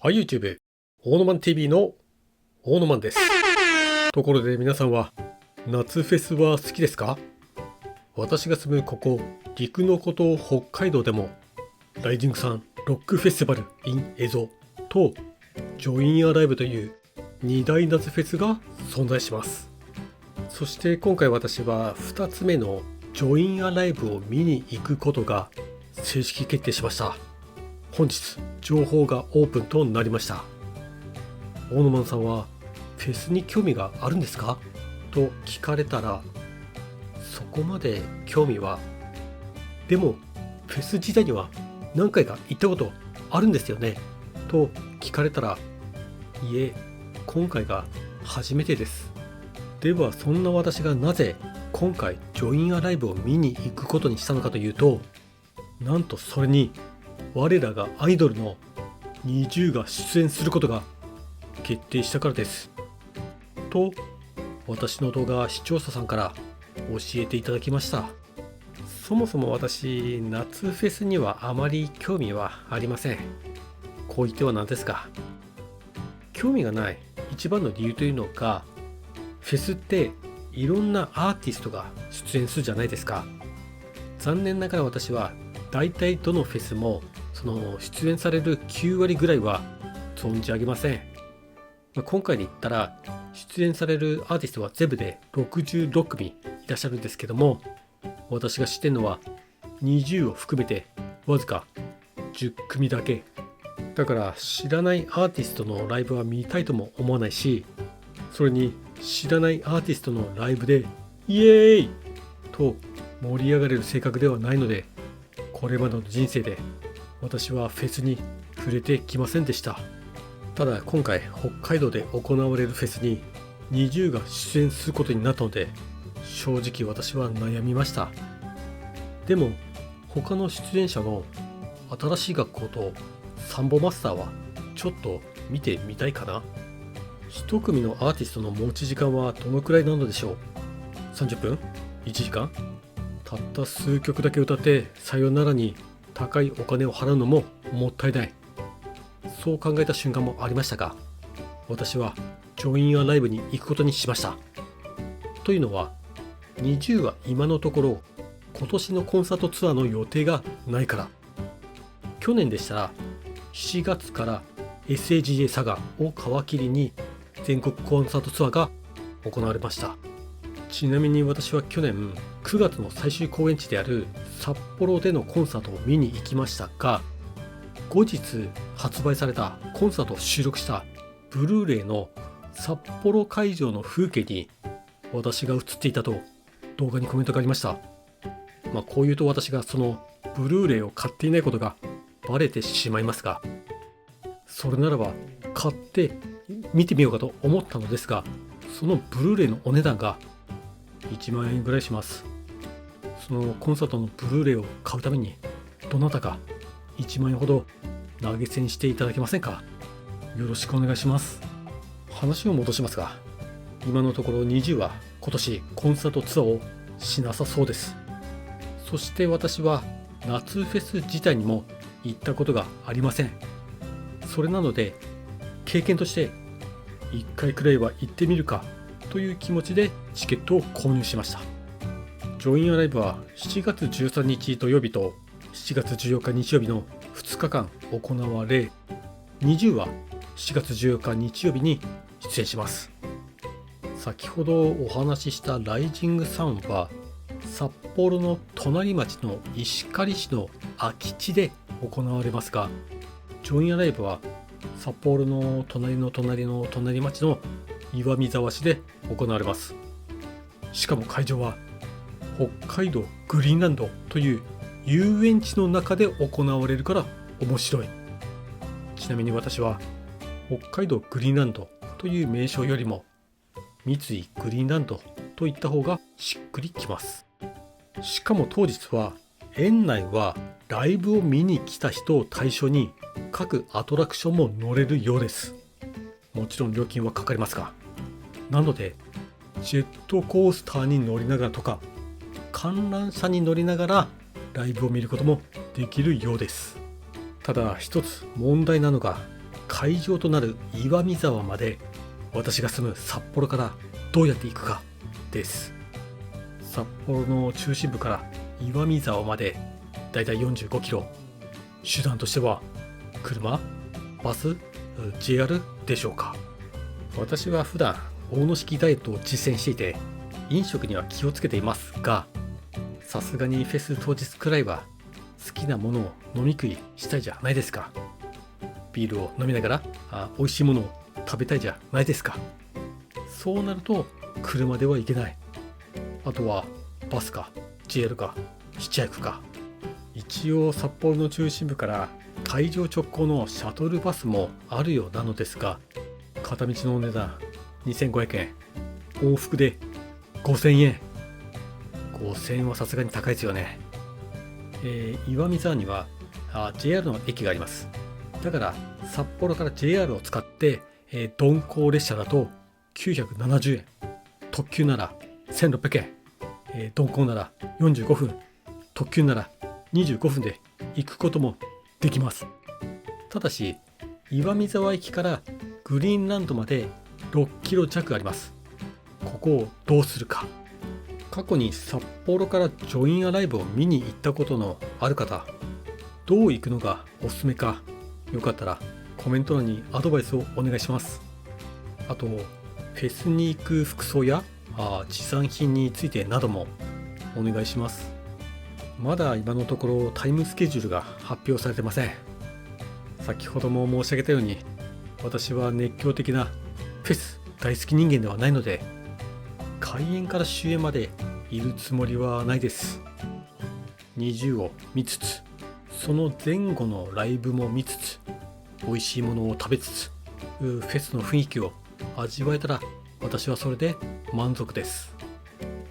はい、YouTube、オーノマン TV のオーノマンです。ところで皆さんは夏フェスは好きですか？私が住むここ、陸の孤島北海道でも、ライジングサンロックフェスティバル in エゾとジョインアライブという2大夏フェスが存在します。そして今回私は2つ目のジョインアライブを見に行くことが正式決定しました。本日情報がオープンとなりました。大野マンさんはフェスに興味があるんですかと聞かれたら、そこまで興味は、でもフェス自体には何回か行ったことあるんですよねと聞かれたら、いえ、今回が初めてです。ではそんな私がなぜ今回ジョインアライブを見に行くことにしたのかというと、なんとそれに我らがアイドルのNiziUが出演することが決定したからです。と、私の動画視聴者さんから教えていただきました。そもそも私、夏フェスにはあまり興味はありません。こう言ってはなんですが、興味がない一番の理由というのが、フェスっていろんなアーティストが出演するじゃないですか。残念ながら私は大体どのフェスもその出演される9割ぐらいは存じ上げません。今回で言ったら出演されるアーティストは全部で66組いらっしゃるんですけども、私が知ってるのはNiziUを含めてわずか10組だけ。だから知らないアーティストのライブは見たいとも思わないし、それに知らないアーティストのライブでイエーイと盛り上がれる性格ではないので、これまでの人生で私はフェスに触れてきませんでした。ただ今回北海道で行われるフェスにNiziUが出演することになったので、正直私は悩みました。でも他の出演者の新しい学校とサンボマスターはちょっと見てみたいかな。一組のアーティストの持ち時間はどのくらいなのでしょう。30分 ?1 時間、たった数曲だけ歌ってさよならに高いお金を払うのももったいない。そう考えた瞬間もありましたが、私はジョインアライブに行くことにしました。というのは、NiziUは今のところ今年のコンサートツアーの予定がないから。去年でしたら7月から SAGA サガを皮切りに全国コンサートツアーが行われました。ちなみに私は去年9月の最終公演地である札幌でのコンサートを見に行きましたが、後日発売されたコンサートを収録したブルーレイの札幌会場の風景に私が映っていたと動画にコメントがありました。こういうと私がそのブルーレイを買っていないことがバレてしまいますが、それならば買って見てみようかと思ったのですが、そのブルーレイのお値段が1万円ぐらいします。そのコンサートのブルーレイを買うためにどなたか1万円ほど投げ銭していただけませんか？よろしくお願いします。話を戻しますが、今のところNiziUは今年コンサートツアーをしなさそうです。そして私は夏フェス自体にも行ったことがありません。それなので経験として1回くらいは行ってみるかという気持ちでチケットを購入しました。ジョインアライブは7月13日土曜日と7月14日日曜日の2日間行われ、NiziUは7月14日日曜日に出演します。先ほどお話ししたライジングサンは札幌の隣町の石狩市の空き地で行われますが、ジョインアライブは札幌の隣の隣の隣町の岩見沢市で行われます。しかも会場は北海道グリーンランドという遊園地の中で行われるから面白い。ちなみに私は北海道グリーンランドという名称よりも三井グリーンランドといった方がしっくりきます。しかも当日は園内はライブを見に来た人を対象に各アトラクションも乗れるようです。もちろん料金はかかりますが、なのでジェットコースターに乗りながらとか観覧車に乗りながらライブを見ることもできるようです。ただ一つ問題なのが会場となる岩見沢まで私が住む札幌からどうやって行くかです。札幌の中心部から岩見沢までだいたい45キロ。手段としては車、バス、JR でしょうか。私は普段大野式ダイエットを実践していて飲食には気をつけていますが、さすがにフェス当日くらいは好きなものを飲み食いしたいじゃないですか。ビールを飲みながら美味しいものを食べたいじゃないですか。そうなると車では行けない。あとはバスか JR かヒッチハイクか。一応札幌の中心部から会場直行のシャトルバスもあるようなのですが、片道のお値段2500円、往復で5000円。5000円はさすがに高いですよね。岩見沢にはJR の駅があります。だから札幌から JR を使って鈍行列車だと970円、特急なら1600円、鈍行なら45分、特急なら25分で行くこともできます。ただし岩見沢駅からグリーンランドまで6キロ弱あります。ここをどうするか。過去に札幌からジョインアライブを見に行ったことのある方、どう行くのがおすすめか、よかったらコメント欄にアドバイスをお願いします。あとフェスに行く服装や持参品についてなどもお願いします。まだ今のところタイムスケジュールが発表されてません。先ほども申し上げたように、私は熱狂的なフェス大好き人間ではないので、開演から終演までいるつもりはないです。20を見つつ、その前後のライブも見つつ、美味しいものを食べつつ、フェスの雰囲気を味わえたら私はそれで満足です。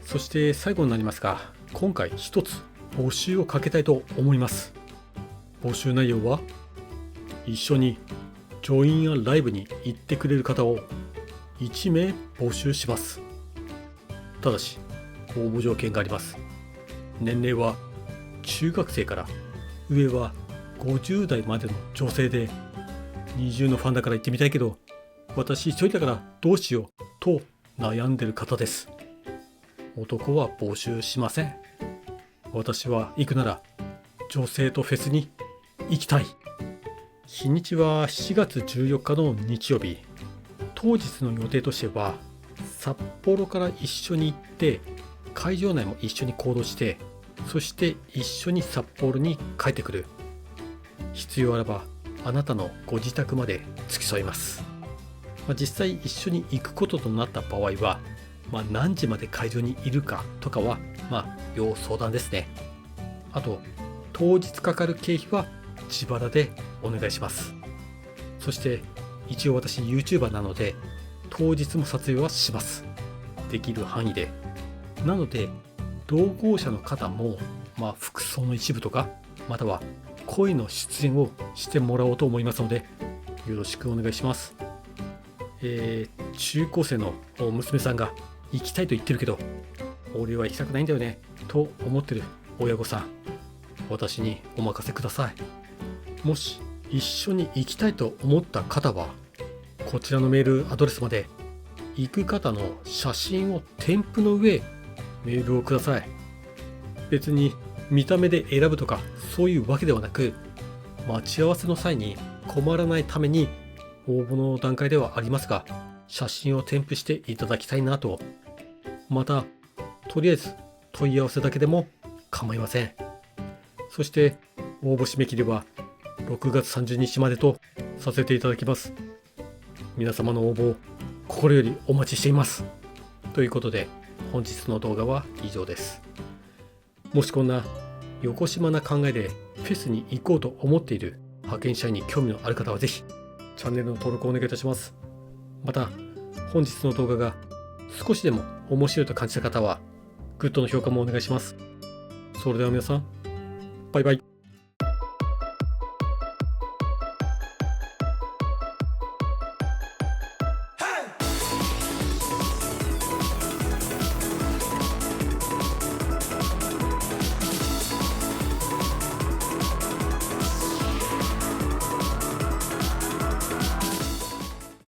そして最後になりますが、今回一つ募集をかけたいと思います。募集内容は、一緒にジョインアライブに行ってくれる方を1名募集します。ただし応募条件があります。年齢は中学生から上は50代までの女性で、20のファンだから行ってみたいけど私一人だからどうしようと悩んでる方です。男は募集しません。私は行くなら女性とフェスに行きたい。日にちは7月14日の日曜日。当日の予定としては、札幌から一緒に行って会場内も一緒に行動して、そして一緒に札幌に帰ってくる。必要あらばあなたのご自宅まで付き添います。実際一緒に行くこととなった場合は、何時まで会場にいるかとかは要相談ですね。あと当日かかる経費は自腹でお願いします。そして一応私 YouTuber なので当日も撮影はします。できる範囲で。なので同行者の方も服装の一部とか、または声の出演をしてもらおうと思いますので、よろしくお願いします。中高生の娘さんが行きたいと言ってるけど俺は行きたくないんだよねと思ってる親御さん、私にお任せください。もし一緒に行きたいと思った方は、こちらのメールアドレスまで行く方の写真を添付の上メールをください。別に見た目で選ぶとかそういうわけではなく、待ち合わせの際に困らないために応募の段階ではありますが、写真を添付していただきたいなと。またとりあえず問い合わせだけでも構いません。そして応募締め切りは6月30日までとさせていただきます。皆様の応募を心よりお待ちしています。ということで本日の動画は以上です。もしこんなよこしまな考えでフェスに行こうと思っている派遣社員に興味のある方はぜひチャンネルの登録をお願いいたします。また本日の動画が少しでも面白いと感じた方はグッドの評価もお願いします。それでは皆さん、バイバイ。